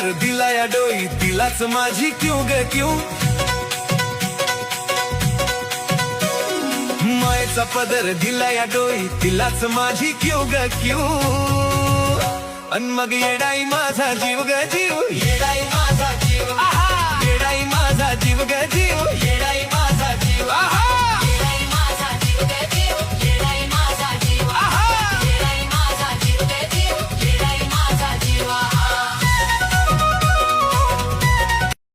पदर दिला या डोई, तिलाच माझी क्यू ग क्यू. मायेचा पदर दिला या डोई, तिलाच माझी क्यू ग क्यू. अन मग येडाई माझा जीव ग जीव, येडाई